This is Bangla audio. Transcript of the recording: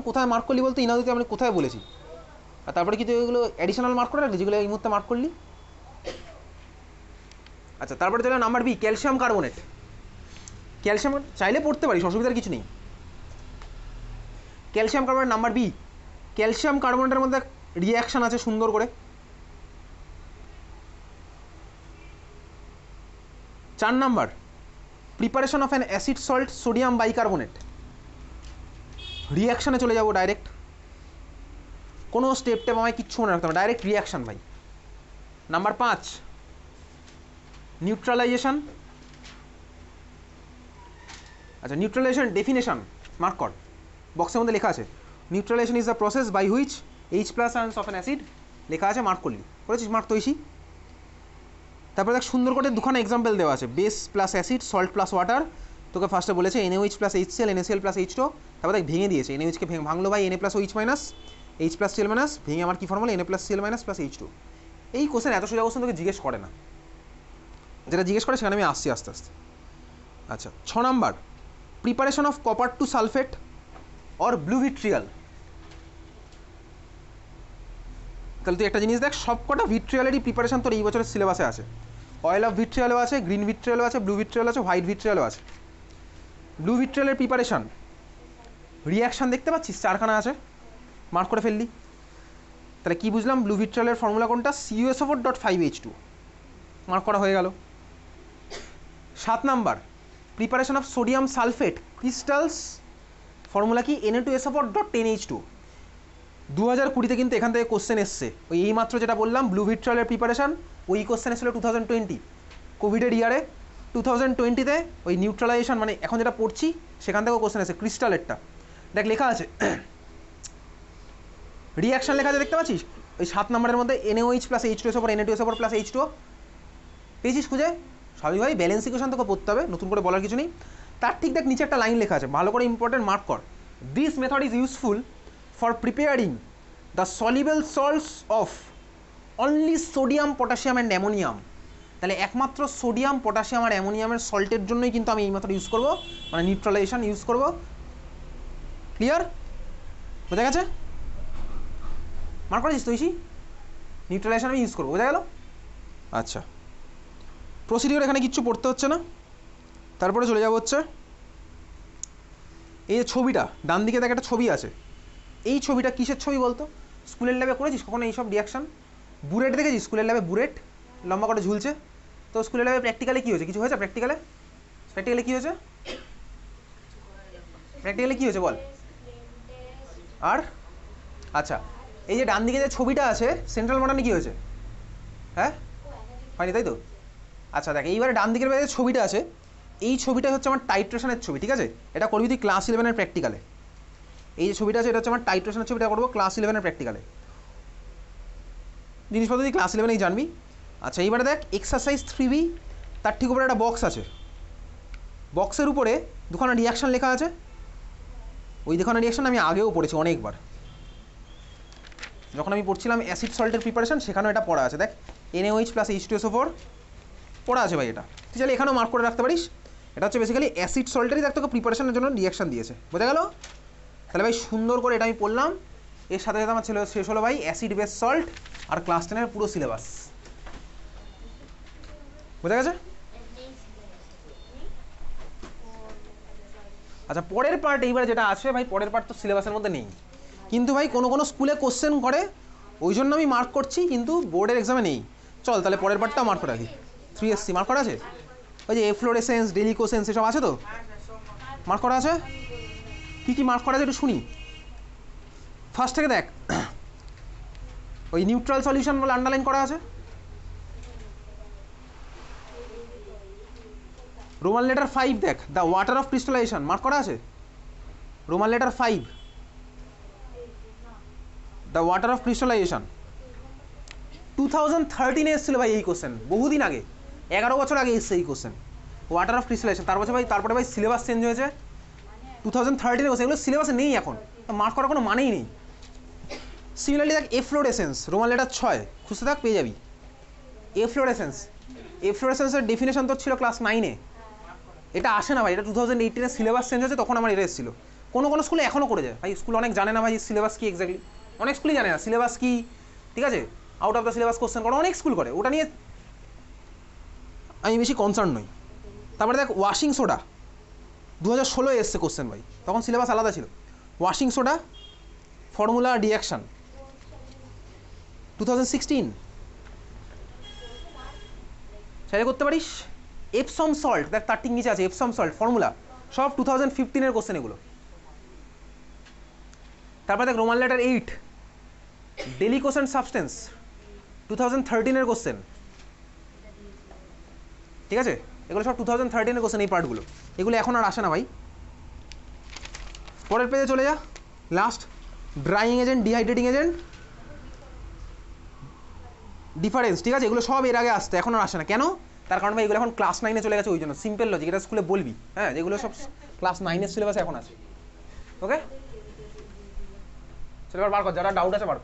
কোথায় মার্ক করলি বলতো ইনাদুতে আমি কোথায় বলেছি, আর তারপরে কি তুই এগুলো অ্যাডিশনাল মার্ক করে রাখলি যেগুলো এই মুহূর্তে মার্ক করলি? আচ্ছা তারপরে চলে number B, calcium carbonate. Calcium চাইলে পড়তে পারিস, অসুবিধার কিছু নেই। Calcium carbonate number B, calcium কার্বনেটের মধ্যে রিয়াকশান আছে সুন্দর করে। 4 number, preparation of an acid salt sodium bicarbonate. রিয়াকশানে চলে যাবো ডাইরেক্ট, কোনো স্টেপ টেপ আমায় কিচ্ছু মনে রাখতে হবে, ডাইরেক্ট রিয়াকশান ভাই। Number 5, neutralisation. আচ্ছা নিউট্রালাইজেশন ডেফিনেশন মার্ক কর, বক্সের মধ্যে লেখা আছে neutralisation is the process by which H+ ions of an acid, লেখা আছে, মার্ক করলি, করেছিস মার্ক তো ইসি। তারপরে দেখ সুন্দর করে দুখানা এক্সাম্পল দেওয়া আছে, base plus acid, salt plus water. তোকে ফার্স্টে বলেছে NaOH plus HCl, NaCl plus H2। তারপর দেখ ভেঙে দিয়েছে, NaOH কে ভাঙলো ভাই Na plus OH minus, H plus Cl minus, ভেঙে আমার কী formula Na plus Cl minus plus H2। এই কোশ্চেন এত সোজা কোশ্চেন তোকে জিজ্ঞেস করে না, যেটা জিজ্ঞেস করে সেখানে আমি আসছি আস্তে আস্তে। আচ্ছা 6 number, preparation of copper two sulphate or blue vitriol. তাহলে তুই একটা জিনিস দেখ, সবকটা ভিট্রিয়ালেরই প্রিপারেশন তোর এই বছরের সিলেবাসে আছে। অয়েল অফ ভিট্রিয়ালও আছে, গ্রিন ভিট্রিয়ালও আছে, ব্লু ভিট্রিয়াল আছে, হোয়াইট ভিট্রিয়ালও আছে। ব্লু ভিট্রিয়ালের প্রিপারেশন রিয়াকশান দেখতে পাচ্ছিস 4খানা আছে, মার্ক করে ফেললি। তাহলে কি বুঝলাম, ব্লু ভিট্রিয়ালের ফর্মুলা কোনটা? CuSO4.5H2, মার্ক করা হয়ে গেল। 7 number, preparation of sodium sulphate crystals, formula কি? Na2SO4.10H2। 2020-তে কিন্তু এখান থেকে কোশ্চেন এসছে, ওই এইমাত্র যেটা বললাম ব্লু ভিট্রিয়ালের প্রিপারেশন, ওই কোশ্চেন এসেছিলো 2020 কোভিডের ইয়ারে। 2020-তে ওই নিউট্রালাইজেশন মানে এখন যেটা পড়ছি সেখান থেকেও কোশ্চেন এসেছে ক্রিস্টালেরটা। দেখ লেখা আছে রিয়াকশান লেখা আছে দেখতে পাচ্ছিস, ওই 7 নম্বরের মধ্যে NaOH plus H2SO4, Na2SO4 plus H2। পেয়েছিস খুঁজে? স্বাভাবিক ভাই ব্যালেন্স ইকুয়েশন তোকে পড়তে হবে, নতুন করে বলার কিছু নেই। তার ঠিক দেখ নিচে একটা লাইন লেখা আছে, ভালো করে ইম্পর্টেন্ট মার্ক কর। This method is useful for preparing the soluble salts of only sodium, potassium and ammonium. তাহলে একমাত্র সোডিয়াম, পটাশিয়াম আর অ্যামোনিয়ামের সল্টের জন্যই কিন্তু আমি এই মেথড ইউজ করবো, মানে নিউট্রালাইজেশন ইউজ করবো। ক্লিয়ার? বোঝা গেছে? মার্ক করেছিস তো ইসি? নিউট্রালাইজেশন আমি ইউজ করবো, বোঝা গেল? আচ্ছা প্রসিডিওর এখানে কিচ্ছু পড়তে হচ্ছে না। তারপরে চলে যাবো হচ্ছে এই যে ছবিটা, ডান দিকে দেখ একটা ছবি আছে, এই ছবিটা কিসের ছবি বলতো? স্কুলের ল্যাবে করেছিস কখনো এইসব রিয়াকশান? বুরেট দেখেছিস স্কুলের ল্যাবে? বুরেট লম্বা করে ঝুলছে, তো স্কুলের ল্যাবে প্র্যাকটিক্যালে কী হয়েছে? কিছু হয়েছে প্র্যাকটিক্যালে? প্র্যাকটিক্যালে কী হয়েছে? প্র্যাকটিক্যালে কী হয়েছে বল? আর আচ্ছা এই যে ডান দিকে যে ছবিটা আছে সেন্ট্রাল মডার্নে কী হয়েছে? হ্যাঁ হয়নি তাই তো? আচ্ছা দেখ এইবারে ডান দিকের যে ছবিটা আছে, এই ছবিটা হচ্ছে আমার টাইট্রেশনের ছবি, ঠিক আছে? এটা করবি তুই ক্লাস 11-এর প্র্যাকটিক্যালে। এই যে ছবিটা আছে এটা হচ্ছে আমার টাইট্রেশনের ছবিটা করবো ক্লাস 11-এর প্র্যাকটিক্যালে। জিনিসপত্র তুই ক্লাস 11-এই জানবি। আচ্ছা এইবারে দেখ এক্সারসাইজ 3B, তার ঠিক উপরে একটা বক্স আছে, বক্সের উপরে দুখানা রিয়াকশান লেখা আছে। ওই দুখানা রিয়াকশান আমি আগেও পড়েছি অনেকবার, যখন আমি পড়ছিলাম অ্যাসিড সল্টের প্রিপারেশন সেখানেও এটা পড়া আছে। দেখ NaOH প্লাস H2SO4 পড়া আছে ভাই, এটা তুই চাইলে এখানেও মার্ক করে রাখতে পারিস। এটা হচ্ছে বেসিক্যালি অ্যাসিড সল্টেরই দেখ তোকে প্রিপারেশনের জন্য রিয়াকশান দিয়েছে, বোঝা গেল? তাহলে ভাই সুন্দর করে এটা আমি পড়লাম, এর সাথে সাথে আমার শেষ হলো ভাই অ্যাসিড বেস সল্ট আর ক্লাস 10-এর পুরো সিলেবাস, বোঝা গেছে? আচ্ছা পরের পার্ট এইবার যেটা আছে ভাই, পরের পার্ট তো সিলেবাসের মধ্যে নেই, কিন্তু ভাই কোনো কোনো স্কুলে কোশ্চেন করে ওই জন্য আমি মার্ক করছি, কিন্তু বোর্ডের এক্সামে নেই। চল তাহলে পরের পার্টটা মার্ক করে রাখি। 3SC মার্ক করা আছে, ওই যে এফ্লোরেসেন্স, ডেলিকোসেন্স এসব আছে তো, মার্ক করা আছে। কী কী মার্ক করা আছে একটু শুনি। ফার্স্ট থেকে দেখ ওই নিউট্রাল সলিউশন বলে আন্ডারলাইন করা আছে, রোমান লেটার 5 দেখ the water of crystallisation, mark করা আছে। Roman letter 5 the water of crystallisation 2013-এ এসেছিল ভাই এই কোশ্চেন, বহুদিন আগে, 11 বছর আগে এসছে এই কোশ্চেন, ওয়াটার অফ ক্রিস্টালাইজেশন। তারপরে ভাই সিলেবাস চেঞ্জ হয়েছে, 2013-এ কোশ্চেন, এগুলো সিলেবাসে নেই এখন, মার্ক করার কোনো মানেই নেই। সিমিলারলি দেখ এফ্লোরেসেন্স, রোমান লেটার 6 খুঁজতে থাক পেয়ে যাবি। এফ্লোরেসেন্সের ডেফিনেশন তোর ছিল ক্লাস 9-এ, এটা আসে না ভাই, এটা 2018-এ সিলেবাস চেঞ্জ হয়েছে তখন আমার এটা এসেছিলো, কোনো কোনো স্কুলে এখনও করে যায় ভাই, স্কুল অনেক জানে না ভাই সিলেবাস কি এক্স্যাক্টলি, অনেক স্কুলই জানে না সিলেবাস কি, ঠিক আছে, out of the syllabus question করে, অনেক স্কুল করে, ওটা নিয়ে আমি বেশি কনসার্ন নই। তারপরে দেখ ওয়াশিং সোডা 2016 এসছে কোশ্চেন ভাই, তখন সিলেবাস আলাদা ছিল। ওয়াশিং সোডা ফর্মুলা রিঅ্যাকশন 2016 চাইলে করতে পারিস। এপসম সল্ট দেখ তার ঠিক নিচে আছে এপসম সল্ট ফর্মুলা, সব 2015 কোশ্চেন এগুলো। তারপর দেখ রোমান লেটার 8 ডেলিকোসেন্ট সাবস্টেন্স 2013 কোশ্চেন, ঠিক আছে, এগুলো সব 2013 কোশ্চেন এই পার্টগুলো, এগুলো এখন আর আসে না ভাই। পরের পেজে চলে যা, last drawing agent, dehydrating agent, difference, ঠিক আছে, এগুলো সব এর আগে আসতে, এখন আর আসে না। কেন? তার কারণ ভাই এগুলো এখন ক্লাস 9-এ চলে গেছে, ওই জন্য সিম্পল লজিক, এটা স্কুলে বলবি, হ্যাঁ, যেগুলো সব ক্লাস 9-এর সিলেবাসে এখন আছে। ওকে, চলো এবার বার কর, যারা ডাউট আছে বার কর।